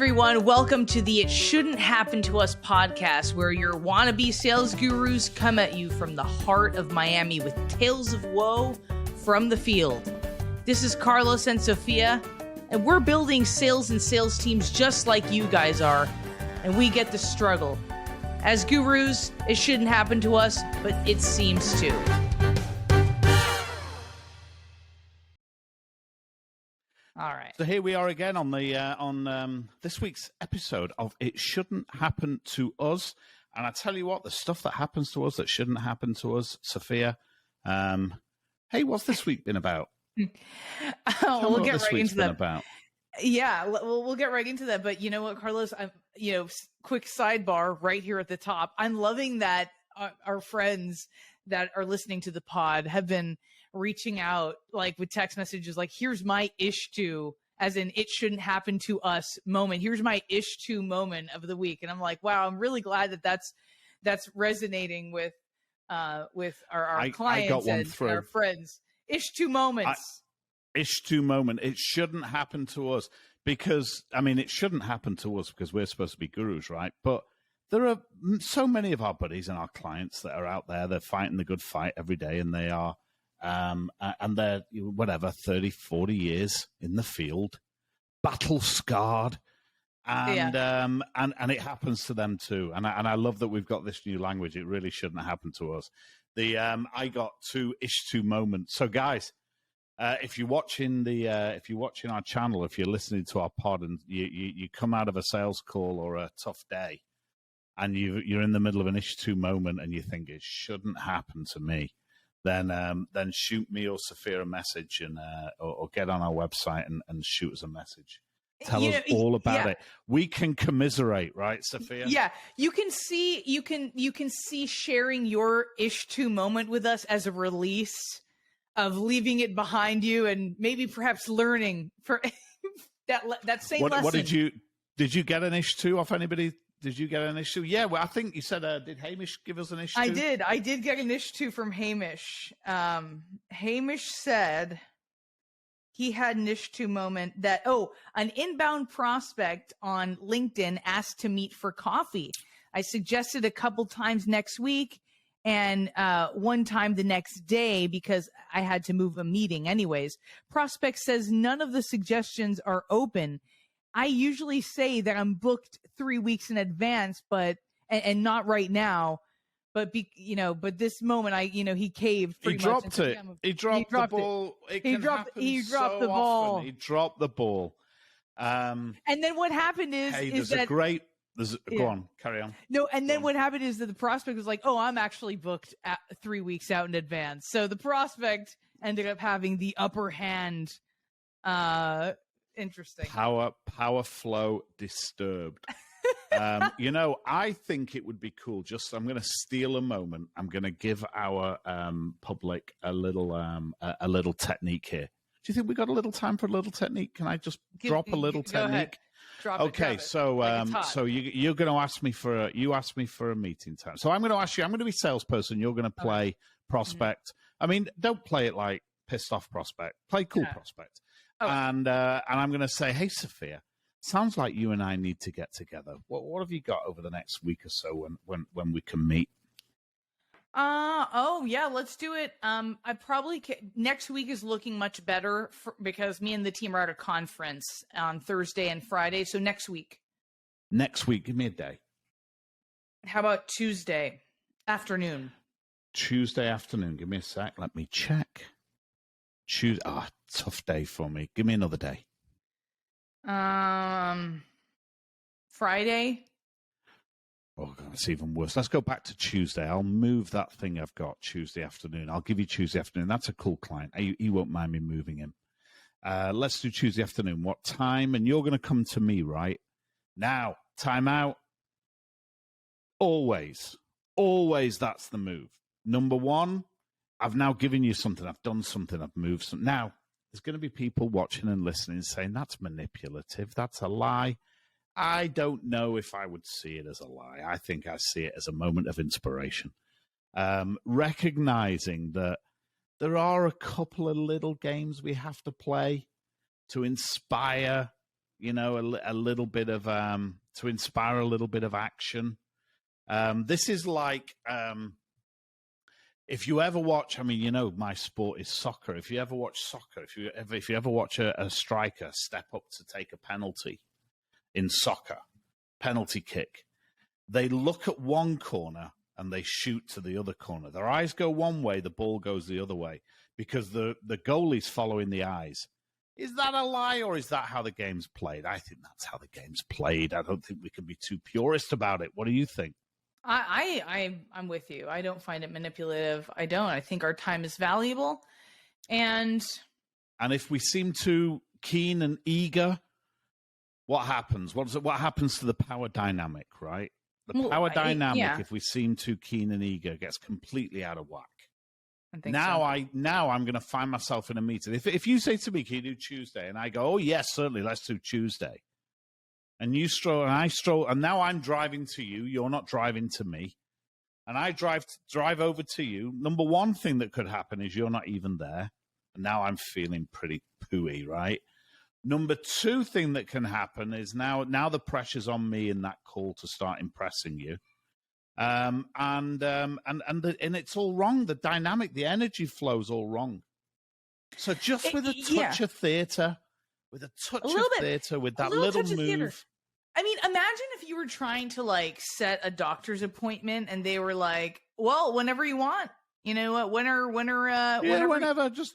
everyone. Welcome to the It Shouldn't Happen to Us podcast, where your wannabe sales gurus come at you from the heart of Miami with tales of woe from the field. This is Carlos and Sophia, and we're building sales and sales teams just like you guys are, and we get the struggle. As gurus, it shouldn't happen to us, but it seems to. All right. So here we are again on the this week's episode of It Shouldn't Happen to Us. And I tell you what, the stuff that happens to us that shouldn't happen to us, Sophia. Hey, what's this week been about? We'll get right into that. About. Yeah, we'll get right into that. But you know what, Carlos? Quick sidebar right here at the top. I'm loving that our friends that are listening to the pod have been reaching out like with text messages like, here's my ish to, as in it shouldn't happen to us moment. Here's my ish to moment of the week. And I'm like, wow, I'm really glad that that's resonating with our clients and our friends. Ish to moments. Ish to moment. It shouldn't happen to us because, it shouldn't happen to us because we're supposed to be gurus, right? But there are so many of our buddies and our clients that are out there. They're fighting the good fight every day, and they are and they're 30, 40 years in the field, battle scarred, and it happens to them too. And I love that we've got this new language. It really shouldn't happen to us. I got two moments. So guys, if you're watching our channel, if you're listening to our pod, and you come out of a sales call or a tough day, and you're in the middle of an issue moment, and you think it shouldn't happen to me, then shoot me or Sophia a message, and or get on our website and shoot us a message. Tell us all about it. We can commiserate, right, Sophia? Yeah, you can see sharing your ish to moment with us as a release of leaving it behind you, and maybe perhaps learning for that same lesson. What did you get an ish to off anybody? Did you get an issue? Yeah, well, I think you said, did Hamish give us an issue? I did get an issue from Hamish. Hamish said he had an issue moment that, an inbound prospect on LinkedIn asked to meet for coffee. I suggested a couple times next week and one time the next day because I had to move a meeting anyways. Prospect says none of the suggestions are open. I usually say that I'm booked 3 weeks in advance, but not right now. But but this moment, he caved. He dropped it. He dropped the ball. He dropped the ball. He dropped the ball. And then what happened go on, carry on. No, and then what happened is that the prospect was like, "Oh, I'm actually booked 3 weeks out in advance." So the prospect ended up having the upper hand. Interesting. Power flow disturbed. I think it would be cool. I'm going to steal a moment. I'm going to give our public a little technique here. Do you think we got a little time for a little technique? Can I just drop a little technique? Okay, so you're going to ask me for a meeting time. So I'm going to ask you. I'm going to be salesperson. You're going to play prospect. Don't play it like pissed off prospect. Play cool prospect. Oh. And I'm going to say, hey, Sophia, sounds like you and I need to get together. What have you got over the next week or so when we can meet? Let's do it. I probably next week is looking much better because me and the team are at a conference on Thursday and Friday. So next week. Next week, give me a day. How about Tuesday afternoon? Tuesday afternoon. Give me a sec. Let me check. Tough day for me. Give me another day. Friday. Oh, God, it's even worse. Let's go back to Tuesday. I'll move that thing I've got Tuesday afternoon. I'll give you Tuesday afternoon. That's a cool client. He won't mind me moving him. Let's do Tuesday afternoon. What time? And you're going to come to me, right? Now, time out. Always that's the move. Number one, I've now given you something. I've done something. I've moved something. Now, there's going to be people watching and listening saying, that's manipulative. That's a lie. I don't know if I would see it as a lie. I think I see it as a moment of inspiration. Recognizing that there are a couple of little games we have to play to inspire, a little bit of to inspire a little bit of action. This is like if you ever watch, my sport is soccer. If you ever watch soccer, if you ever watch a striker step up to take a penalty in soccer, penalty kick, they look at one corner and they shoot to the other corner. Their eyes go one way, the ball goes the other way, because the goalie's following the eyes. Is that a lie, or is that how the game's played? I think that's how the game's played. I don't think we can be too purist about it. What do you think? I'm with you. I don't find it manipulative. I don't. I think our time is valuable. And if we seem too keen and eager, what happens? What happens to the power dynamic, right? The power dynamic, if we seem too keen and eager, gets completely out of whack. Now I'm going to find myself in a meeting. If you say to me, can you do Tuesday? And I go, oh, yes, certainly, let's do Tuesday. And you stroll and I stroll, and now I'm driving to you. You're not driving to me. And I drive over to you. Number one thing that could happen is you're not even there. And now I'm feeling pretty pooey, right? Number two thing that can happen is now the pressure's on me in that call to start impressing you. And it's all wrong. The dynamic, the energy flow's all wrong. So just with a touch of theater, with that little move. Theater. I mean, imagine if you were trying to like set a doctor's appointment and they were like, well, whenever you want, whenever. Just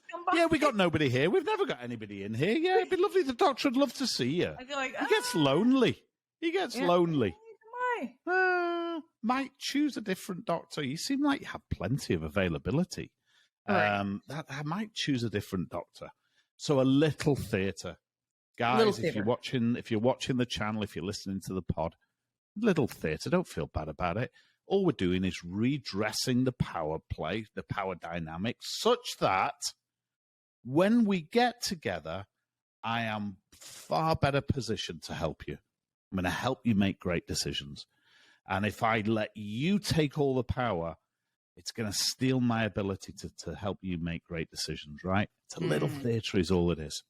we got nobody here. We've never got anybody in here. Yeah, it'd be lovely. The doctor would love to see you. I feel like he gets lonely. Why? Might choose a different doctor. You seem like you have plenty of availability. Right. That I might choose a different doctor. So a little theatre. Guys, if you're watching the channel, if you're listening to the pod, little theatre, don't feel bad about it. All we're doing is redressing the power play, the power dynamic, such that when we get together, I am far better positioned to help you. I'm going to help you make great decisions. And if I let you take all the power, it's going to steal my ability to help you make great decisions, right? It's a little theatre is all it is.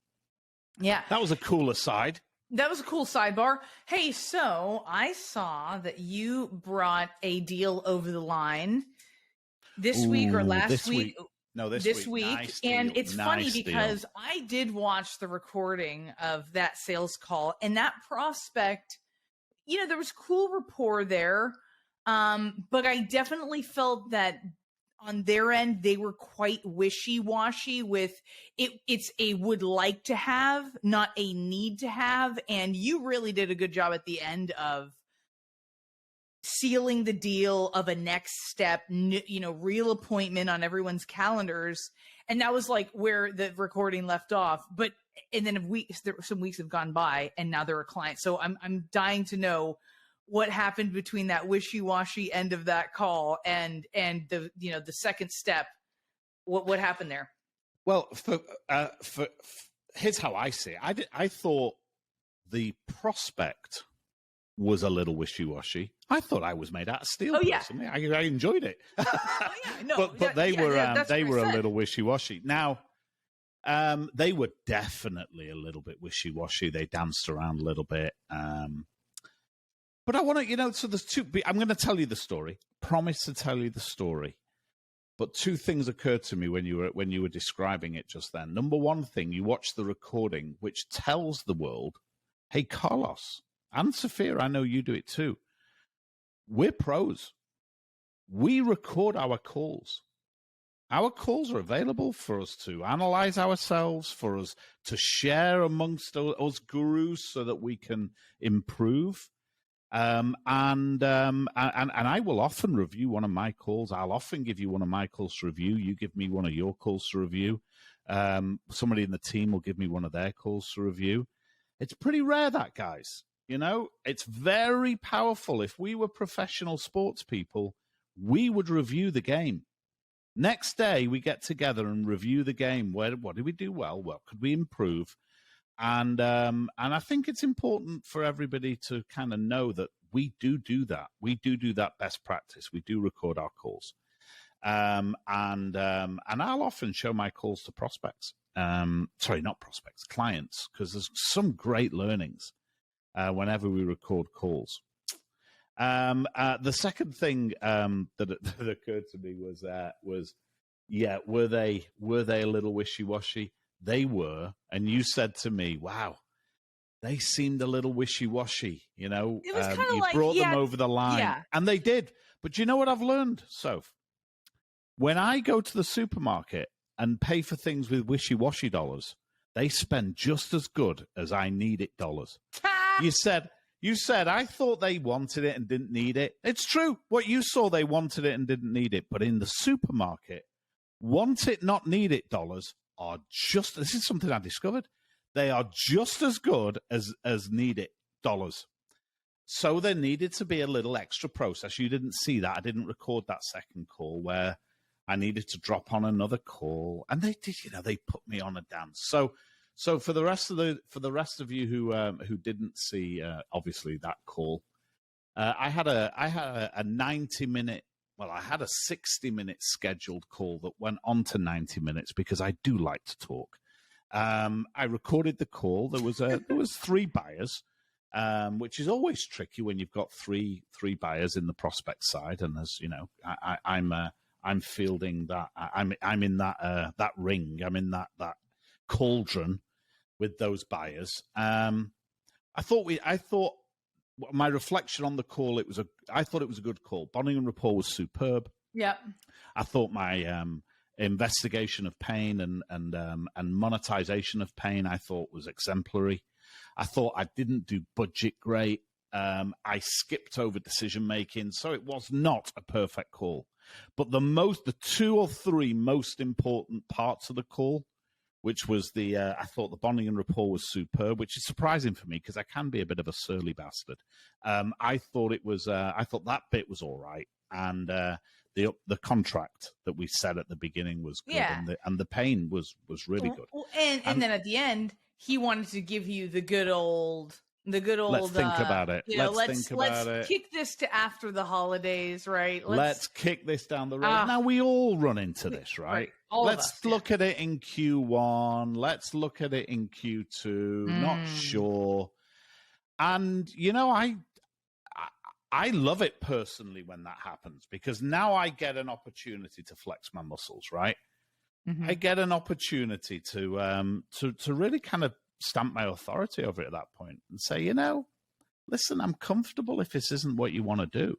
Yeah. That was a cool aside. That was a cool sidebar. Hey, so I saw that you brought a deal over the line this week or last week. No, this week. Nice and deal. It's funny because I did watch the recording of that sales call, and that prospect, there was cool rapport there. But I definitely felt that on their end, they were quite wishy-washy with it. It's a would like to have, not a need to have. And you really did a good job at the end of sealing the deal of a next step, real appointment on everyone's calendars. And that was like where the recording left off. And then some weeks have gone by and now they're a client. So I'm dying to know what happened between that wishy-washy end of that call and the the second step. What happened there? Well, for here's how I see it. I thought the prospect was a little wishy-washy. I thought I was made out of steel. Oh yeah, personally. I enjoyed it. Oh, yeah. No, but they were a little wishy-washy. Now, they were definitely a little bit wishy-washy. They danced around a little bit. But I want to, so there's two. I'm going to tell you the story. Promise to tell you the story. But two things occurred to me when you were describing it just then. Number one thing, you watch the recording, which tells the world, "Hey, Carlos and Sophia, I know you do it too. We're pros. We record our calls. Our calls are available for us to analyze ourselves, for us to share amongst us gurus, so that we can improve." And I will often review one of my calls. I'll often give you one of my calls to review. You give me one of your calls to review. Somebody in the team will give me one of their calls to review. It's pretty rare that, guys. It's very powerful. If we were professional sports people, we would review the game. Next day, we get together and review the game. What did we do well? What could we improve? And I think it's important for everybody to kind of know that we do that. We do that best practice. We do record our calls. and I'll often show my calls to prospects. Sorry, not prospects, clients, because there's some great learnings whenever we record calls. The second thing that occurred to me was were they a little wishy-washy? They were, and you said to me, "Wow, they seemed a little wishy-washy." You know, It was kind of you like, brought them over the line, yeah. and they did. But you know what I've learned, Soph? When I go to the supermarket and pay for things with wishy-washy dollars, they spend just as good as I need it dollars. You said, I thought they wanted it and didn't need it. It's true. What you saw, they wanted it and didn't need it. But in the supermarket, want it, not need it dollars are just, this is something I discovered, they are just as good as need it dollars. So there needed to be a little extra process. You didn't see that. I didn't record that second call where I needed to drop on another call. And they did, they put me on a dance. So for the rest of you who didn't see obviously that call, I had a 90-minute, well, I had a 60-minute scheduled call that went on to 90 minutes because I do like to talk. I recorded the call. There was 3 buyers, which is always tricky when you've got three buyers in the prospect side, and as you know, I'm fielding that. I'm in that ring. I'm in that cauldron with those buyers. I thought my reflection on the call, I thought it was a good call. Bonding and rapport was superb. Yep. I thought my investigation of pain and monetization of pain, I thought was exemplary. I thought I didn't do budget great. I skipped over decision making, so it was not a perfect call. But the 2 or 3 most important parts of the call, which was I thought the bonding and rapport was superb, which is surprising for me because I can be a bit of a surly bastard. I thought that bit was all right, and the contract that we said at the beginning was good, Yeah. and the pain was really good. And then at the end, he wanted to give you the good old. Let's think about it. Let's kick this to after the holidays, right? Let's kick this down the road. Now we all run into this, right? Let's look at it in Q1. Let's look at it in Q2. Not sure. And I love it personally when that happens because now I get an opportunity to flex my muscles, right? Mm-hmm. I get an opportunity to really kind of stamp my authority over it at that point and say, listen, I'm comfortable if this isn't what you want to do.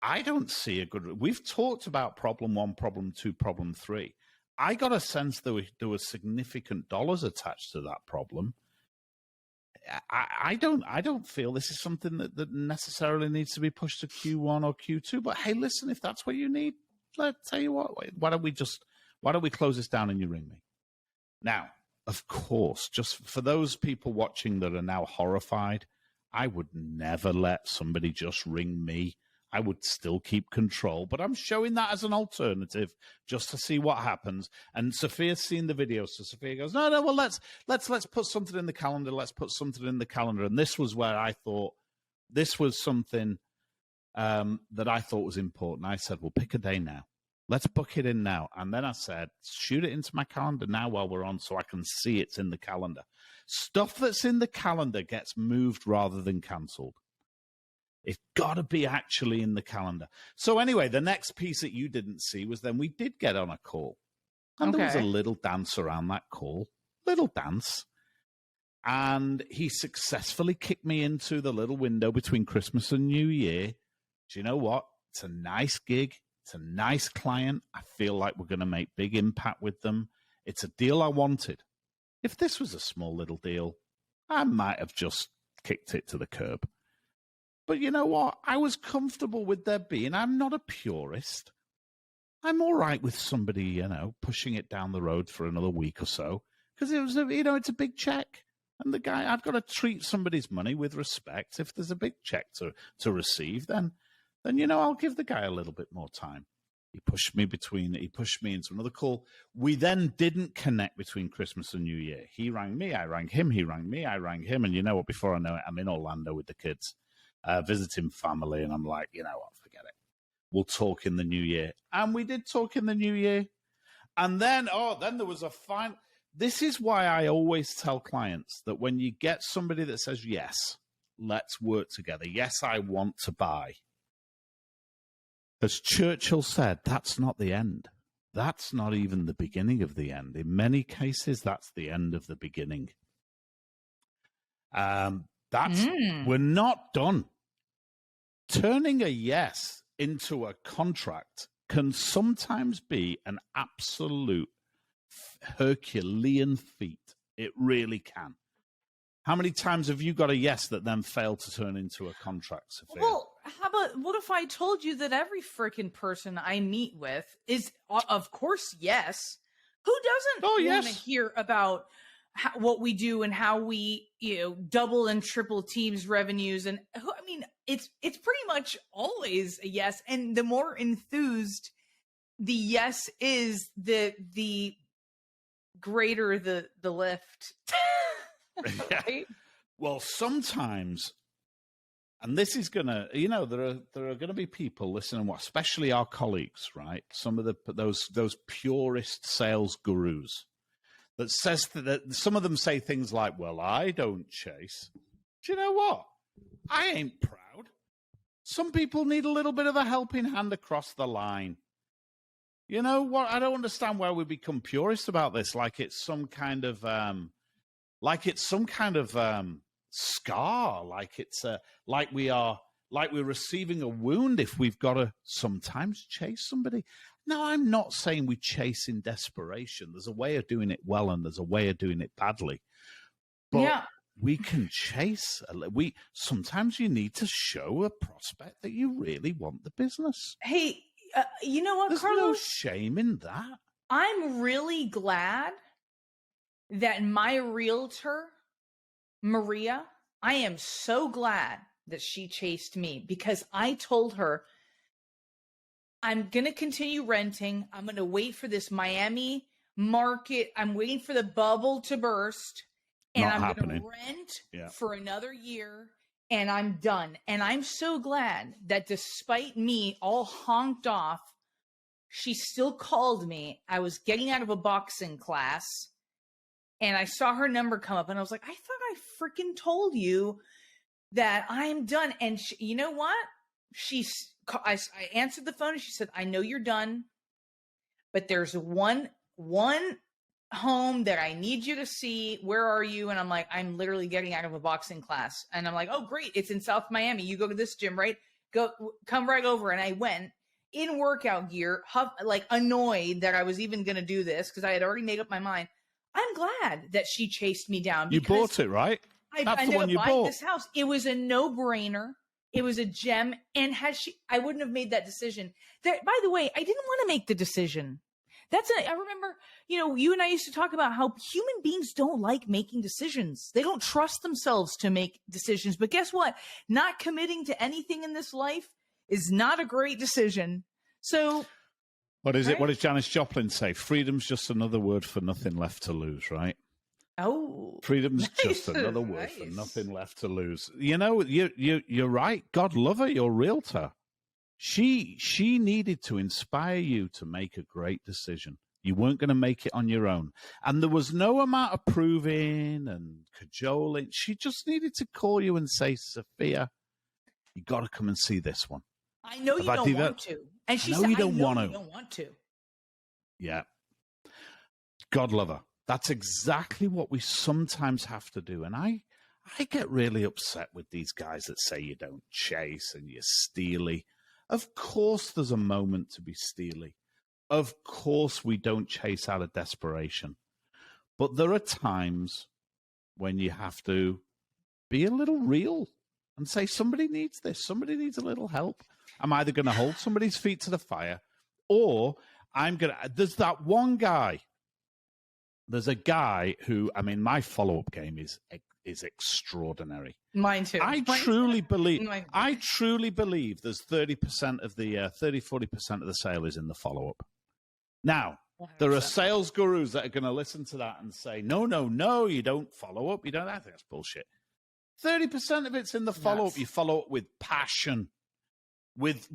I don't see we've talked about problem 1, problem 2, problem 3. I got a sense there was significant dollars attached to that problem. I don't feel this is something that necessarily needs to be pushed to Q1 or Q2, but hey, listen, if that's what you need, let's tell you what, why don't we close this down and you ring me? Now, of course, just for those people watching that are now horrified, I would never let somebody just ring me. I would still keep control, but I'm showing that as an alternative just to see what happens. And Sophia's seen the video, so Sophia goes, no, well, let's put something in the calendar. Let's put something in the calendar. And this was where I thought this was something that I thought was important. I said, well, pick a day now. Let's book it in now. And then I said, shoot it into my calendar now while we're on so I can see it's in the calendar. Stuff that's in the calendar gets moved rather than cancelled. It's got to be actually in the calendar. So anyway, the next piece that you didn't see was then we did get on a call. And there was a little dance around that call. Little dance. And he successfully kicked me into the little window between Christmas and New Year. Do you know what? It's a nice gig. It's a nice client. I feel like we're going to make big impact with them. It's a deal I wanted. If this was a small little deal, I might have just kicked it to the curb. But you know what? I was comfortable with there being. I'm not a purist. I'm all right with somebody, pushing it down the road for another week or so because it was, it's a big check. And the guy, I've got to treat somebody's money with respect. If there's a big check to receive, then I'll give the guy a little bit more time. He pushed me into another call. We then didn't connect between Christmas and New Year. He rang me, I rang him, he rang me, I rang him. And you know what? Before I know it, I'm in Orlando with the kids, visiting family. And I'm like, you know what? Forget it. we'll talk in the new year. And we did talk in the new year. And then there was a final. This is why I always tell clients that when you get somebody that says, yes, let's work together. Yes, I want to buy. As Churchill said, that's not the end. That's not even the beginning of the end. In many cases, that's the end of the beginning. We're not done. Turning a yes into a contract can sometimes be an absolute Herculean feat. It really can. How many times have you got a yes that then failed to turn into a contract, Sophia? Well, how about, what if I told you that every freaking person I meet with is, of course, yes. Who doesn't want to hear about what we do and how we, double and triple teams revenues? And I mean, it's pretty much always a yes. And the more enthused the yes is, the greater the lift. Right? Well, sometimes, and this is gonna, there are gonna be people listening, especially our colleagues, right? Some of those purist sales gurus that says that some of them say things like, "Well, I don't chase." Do you know what? I ain't proud. Some people need a little bit of a helping hand across the line. You know what? I don't understand why we become purists about this, like it's some kind of scar, like we're receiving a wound if we've got to sometimes chase somebody. Now, I'm not saying we chase in desperation. There's a way of doing it well, and there's a way of doing it badly. But we can chase. Sometimes you need to show a prospect that you really want the business. Hey, you know what, There's Carlos? no shame in that. I'm really glad that my realtor, Maria, I am so glad that she chased me, because I told her, I'm going to continue renting. I'm going to wait for this Miami market. I'm waiting for the bubble to burst, and I'm going to rent for another year, and I'm done. And I'm so glad that despite me all honked off, she still called me. I was getting out of a boxing class, and I saw her number come up, and I was like, I thought I freaking told you that I'm done. And you know what? I answered the phone, and she said, I know you're done, but there's one home that I need you to see. Where are you? And I'm like, I'm literally getting out of a boxing class. And I'm like, oh, great. It's in South Miami. You go to this gym, right? Come right over. And I went in workout gear, like annoyed that I was even going to do this, because I had already made up my mind. I'm glad that she chased me down. You bought it, right? That's the one you bought. This house. It was a no-brainer. It was a gem. And I wouldn't have made that decision. By the way, I didn't want to make the decision. I remember, you and I used to talk about how human beings don't like making decisions. They don't trust themselves to make decisions. But guess what? Not committing to anything in this life is not a great decision. So what is it? What does Janis Joplin say? Freedom's just another word for nothing left to lose, right? Oh, freedom's just another word for nothing left to lose. You're right. God love her, your realtor. She needed to inspire you to make a great decision. You weren't going to make it on your own. And there was no amount of proving and cajoling. She just needed to call you and say, Sophia, you got to come and see this one. I know you don't want to. And she said, I know you don't want to. Yeah. God love her. That's exactly what we sometimes have to do. And I get really upset with these guys that say you don't chase and you're steely. Of course there's a moment to be steely. Of course we don't chase out of desperation. But there are times when you have to be a little real and say, somebody needs this. Somebody needs a little help. I'm either going to hold somebody's feet to the fire, or there's that one guy. There's a guy who, my follow-up game is extraordinary. Mine too. I truly believe there's 40% of the sale is in the follow-up. Now, 100%. There are sales gurus that are going to listen to that and say, no, you don't follow up. You don't. I think that's bullshit. 30% of it's in the follow-up. You follow up with passion. with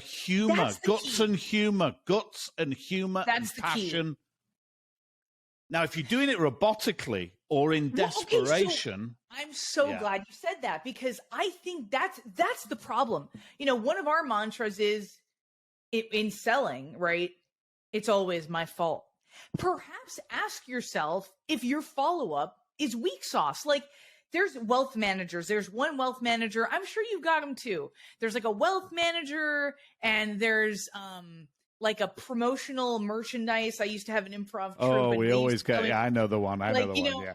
humor, That's the guts key. and humor, That's and the key. passion. Now, if you're doing it robotically or in Well, okay, so desperation, I'm so Yeah. glad you said that, because I think that's the problem. You know, one of our mantras is in selling, right? It's always my fault. Perhaps ask yourself if your follow-up is weak sauce. Like, there's wealth managers. There's one wealth manager. I'm sure you've got them too. There's like a wealth manager, and there's like a promotional merchandise. I used to have an improv troupe. oh, and we they always used to get. go in- Yeah, I know the one. I know like, the you one. know, Yeah,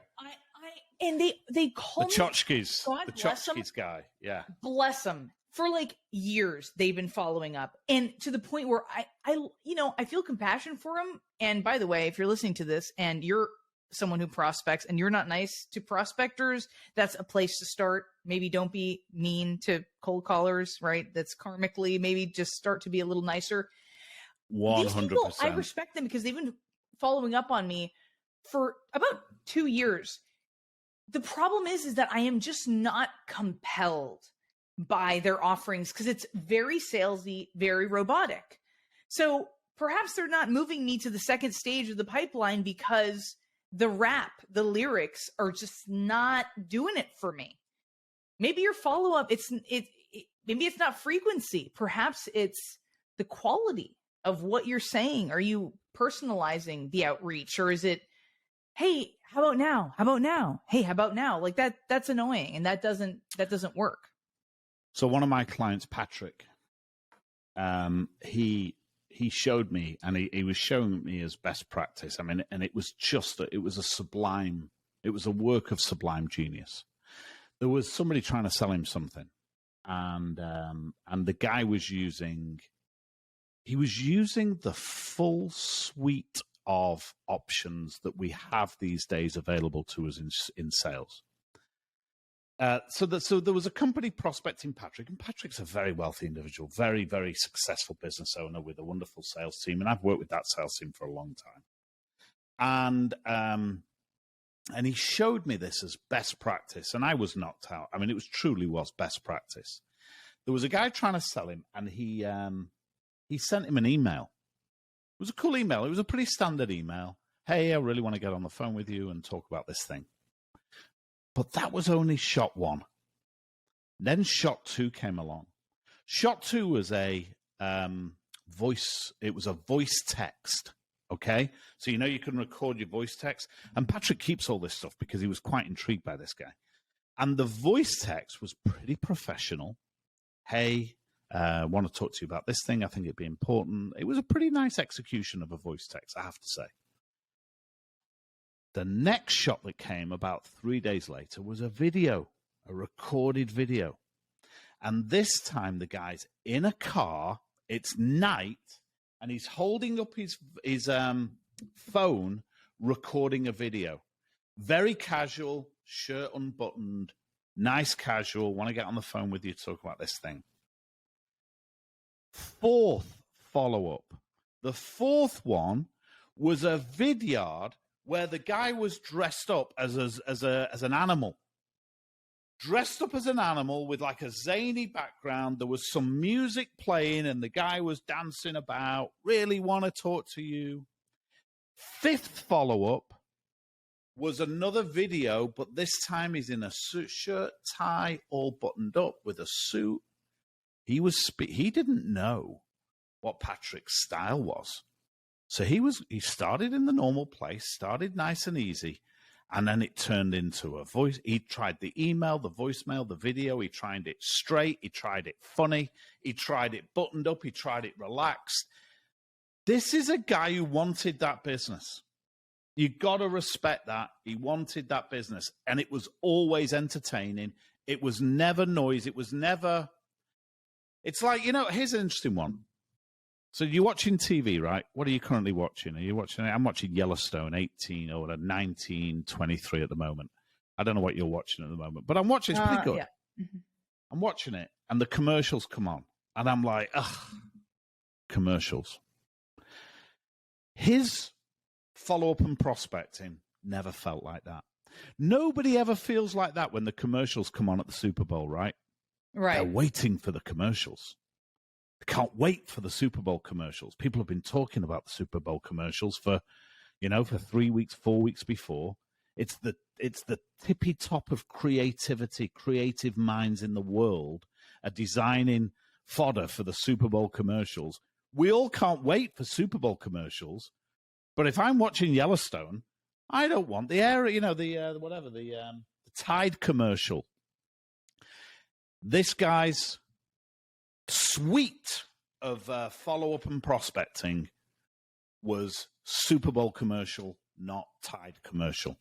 and they call the me Tchotchkes, God the bless 'em. Tchotchkes guy. Yeah, Bless them. For like years they've been following up, and to the point where I feel compassion for them. And by the way, if you're listening to this and you're someone who prospects and you're not nice to prospectors, that's a place to start. Maybe don't be mean to cold callers, right? That's karmically, maybe just start to be a little nicer. These people, I 100%. respect them because they've been following up on me for about 2 years. The problem is that I am just not compelled by their offerings because it's very salesy, very robotic. So perhaps they're not moving me to the second stage of the pipeline because the rap, the lyrics are just not doing it for me. Maybe your follow-up, maybe it's not frequency. Perhaps it's the quality of what you're saying. Are you personalizing the outreach, or is it, hey, how about now? How about now? Hey, how about now? Like that's annoying, and that doesn't work. So one of my clients, Patrick, he showed me, and he was showing me his best practice. I mean, and it was a work of sublime genius. There was somebody trying to sell him something, and the guy was using the full suite of options that we have these days available to us in sales. So there was a company prospecting Patrick, and Patrick's a very wealthy individual, very, very successful business owner with a wonderful sales team, and I've worked with that sales team for a long time. And he showed me this as best practice, and I was knocked out. I mean, it truly was best practice. There was a guy trying to sell him, and he sent him an email. It was a cool email. It was a pretty standard email. Hey, I really want to get on the phone with you and talk about this thing. But that was only shot one. Then shot two came along. Shot two was a voice. It was a voice text. Okay, so you can record your voice text, and Patrick keeps all this stuff because he was quite intrigued by this guy. And the voice text was pretty professional. Hey, I want to talk to you about this thing. I think it'd be important. It was a pretty nice execution of a voice text, I have to say. The next shot that came about 3 days later was a video, a recorded video. And this time the guy's in a car, it's night, and he's holding up his phone, recording a video. Very casual, shirt unbuttoned, nice casual, want to get on the phone with you to talk about this thing. Fourth follow-up. The fourth one was a vidyard where the guy was dressed up as an animal. Dressed up as an animal with like a zany background. There was some music playing and the guy was dancing about. Really want to talk to you. Fifth follow-up was another video, but this time he's in a suit, shirt, tie, all buttoned up with a suit. He didn't know what Patrick's style was. So he started in the normal place, started nice and easy, and then it turned into a voice. He tried the email, the voicemail, the video. He tried it straight. He tried it funny. He tried it buttoned up. He tried it relaxed. This is a guy who wanted that business. You got to respect that. He wanted that business, and it was always entertaining. It was never noise. It was never... It's like, here's an interesting one. So you're watching TV, right? What are you currently watching? I'm watching Yellowstone 1923 at the moment. I don't know what you're watching at the moment, but I'm watching. It's pretty good. Yeah. Mm-hmm. I'm watching it, and the commercials come on, and I'm like, ugh, commercials. His follow-up and prospecting never felt like that. Nobody ever feels like that when the commercials come on at the Super Bowl, right? Right. They're waiting for the commercials. They can't wait for the Super Bowl commercials. People have been talking about the Super Bowl commercials for 3 weeks, 4 weeks before. It's the tippy top of creativity. Creative minds in the world are designing fodder for the Super Bowl commercials. We all can't wait for Super Bowl commercials. But if I'm watching Yellowstone, I don't want the the Tide commercial. This guy's suite of follow-up and prospecting was Super Bowl commercial, not Tide commercial.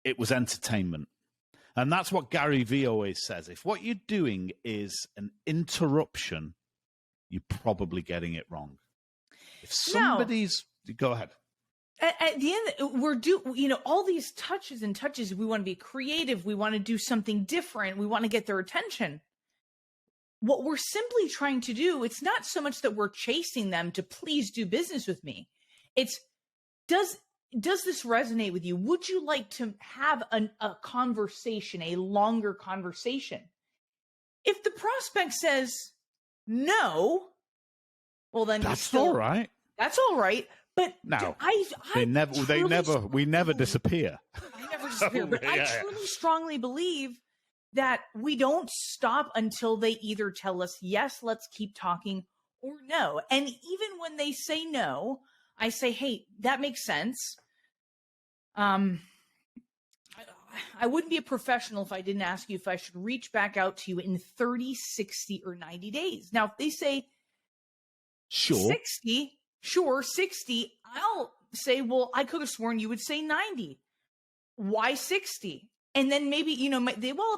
It was entertainment. And that's what Gary Vee always says. If what you're doing is an interruption, you're probably getting it wrong. If somebody's... Go ahead. At the end, all these touches and touches. We want to be creative. We want to do something different. We want to get their attention. What we're simply trying to do, it's not so much that we're chasing them to please do business with me. It's, does this resonate with you? Would you like to have a conversation, a longer conversation? If the prospect says no, well, then that's all right. That's all right. But now, we never disappear. I never disappear. But I truly strongly believe that we don't stop until they either tell us, yes, let's keep talking, or no. And even when they say no, I say, hey, that makes sense. I wouldn't be a professional if I didn't ask you if I should reach back out to you in 30, 60, or 90 days. Now, if they say 60, 60, I'll say, well, I could have sworn you would say 90. Why 60? And then maybe,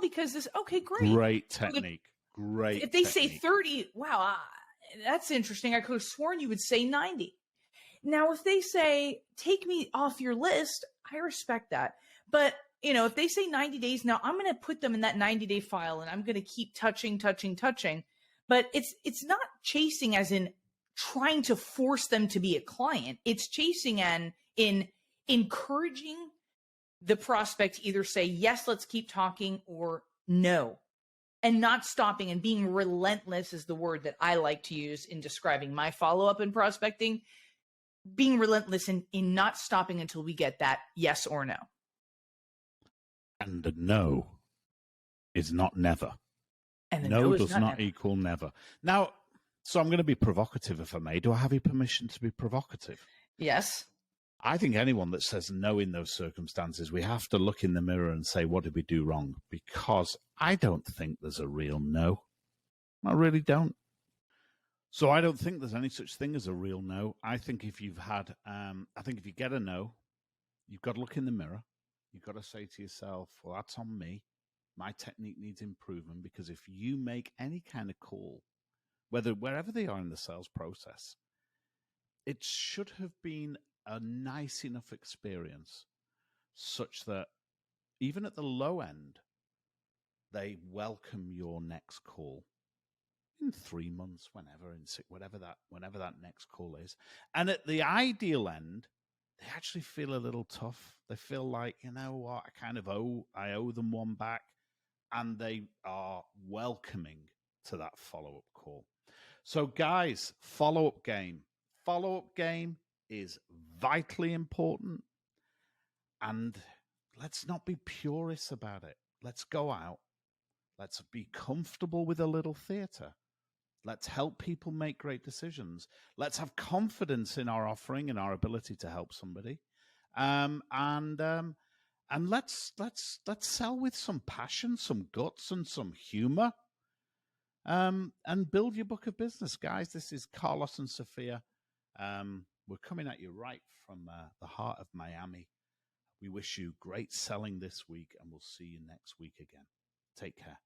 because this, okay, great. Great technique. Great. If they say 30, wow, that's interesting. I could have sworn you would say 90. Now, if they say, take me off your list, I respect that. But, if they say 90 days, now I'm going to put them in that 90-day file and I'm going to keep touching. But it's not chasing as in trying to force them to be a client. It's chasing and in encouraging the prospect to either say, yes, let's keep talking, or no. And not stopping and being relentless is the word that I like to use in describing my follow-up in prospecting. Being relentless in not stopping until we get that yes or no. And a no is not never. And no does not equal never. Now, so I'm going to be provocative if I may. Do I have your permission to be provocative? Yes. I think anyone that says no in those circumstances, we have to look in the mirror and say, what did we do wrong? Because I don't think there's a real no. I really don't. So I don't think there's any such thing as a real no. I think if you've had, if you get a no, you've got to look in the mirror. You've got to say to yourself, well, that's on me. My technique needs improvement, because if you make any kind of call, wherever they are in the sales process, it should have been a nice enough experience such that even at the low end, they welcome your next call in 3 months, whenever that next call is. And at the ideal end, they actually feel a little tough. They feel like, you know what, I owe them one back, and they are welcoming to that follow-up call. So guys, follow-up game. Follow-up game is vitally important, and let's not be purists about it. Let's go out. Let's be comfortable with a little theater. Let's help people make great decisions. Let's have confidence in our offering and our ability to help somebody, and let's sell with some passion, some guts, and some humor, and build your book of business, guys. This is Carlos and Sophia. We're coming at you right from the heart of Miami. We wish you great selling this week, and we'll see you next week again. Take care.